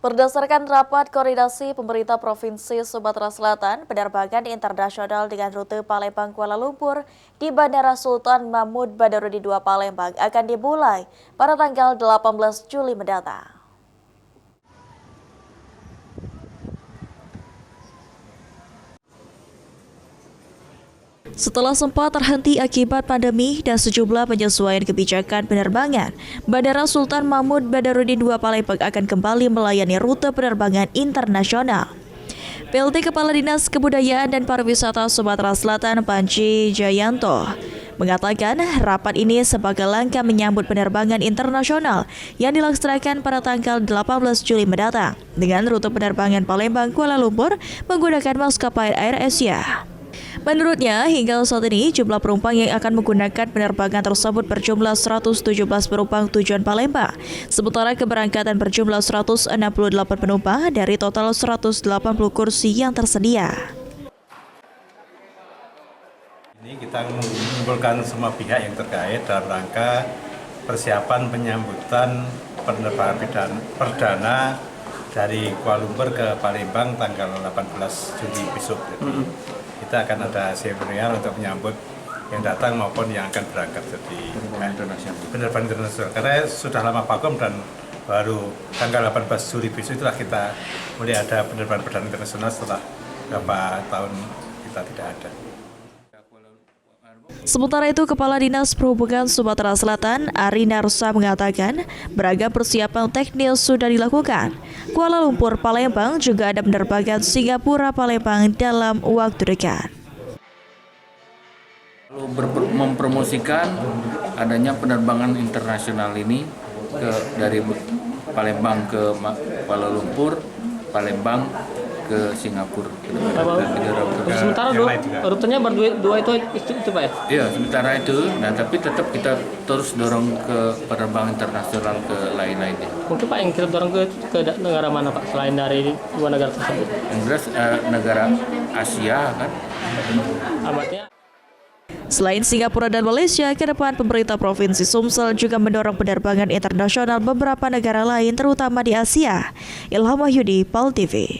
Berdasarkan rapat koordinasi pemerintah Provinsi Sumatera Selatan, penerbangan internasional dengan rute Palembang Kuala Lumpur di Bandara Sultan Mahmud Badarudin II Palembang akan dimulai pada tanggal 18 Juli mendatang. Setelah sempat terhenti akibat pandemi dan sejumlah penyesuaian kebijakan penerbangan, Bandara Sultan Mahmud Badarudin II Palembang akan kembali melayani rute penerbangan internasional. PLT Kepala Dinas Kebudayaan dan Pariwisata Sumatera Selatan Panji Jayanto mengatakan rapat ini sebagai langkah menyambut penerbangan internasional yang dilaksanakan pada tanggal 18 Juli mendatang dengan rute penerbangan Palembang Kuala Lumpur menggunakan maskapai Air Asia. Menurutnya, hingga saat ini jumlah penumpang yang akan menggunakan penerbangan tersebut berjumlah 117 penumpang tujuan Palembang, sementara keberangkatan berjumlah 168 penumpang dari total 180 kursi yang tersedia. Ini kita mengumpulkan semua pihak yang terkait dalam rangka persiapan penyambutan penerbangan perdana dari Kuala Lumpur ke Palembang tanggal 18 Juli besok. Kita akan ada seremonial untuk menyambut yang datang maupun yang akan berangkat jadi penerbangan internasional. Karena sudah lama vakum dan baru tanggal 18 Juli besok itulah kita mulai ada penerbangan perdana internasional setelah beberapa tahun kita tidak ada. Sementara itu, Kepala Dinas Perhubungan Sumatera Selatan, Ari Narsa mengatakan beragam persiapan teknis sudah dilakukan. Kuala Lumpur Palembang juga ada penerbangan Singapura Palembang dalam waktu dekat. Mempromosikan adanya penerbangan internasional ini dari Palembang ke Kuala Lumpur, Palembang ke Singapura. Sementara rutenya berdua itu Pak ya? Iya, sementara itu. Nah, tapi tetap kita terus dorong ke penerbangan internasional ke lain-lainnya. Mungkin Pak yang kita dorong ke negara mana Pak selain dari dua negara tersebut? Yang jelas negara Asia kan. Amatnya. Selain Singapura dan Malaysia, ke depan pemerintah Provinsi Sumsel juga mendorong penerbangan internasional beberapa negara lain terutama di Asia. Ilham Wahyudi, PAL TV.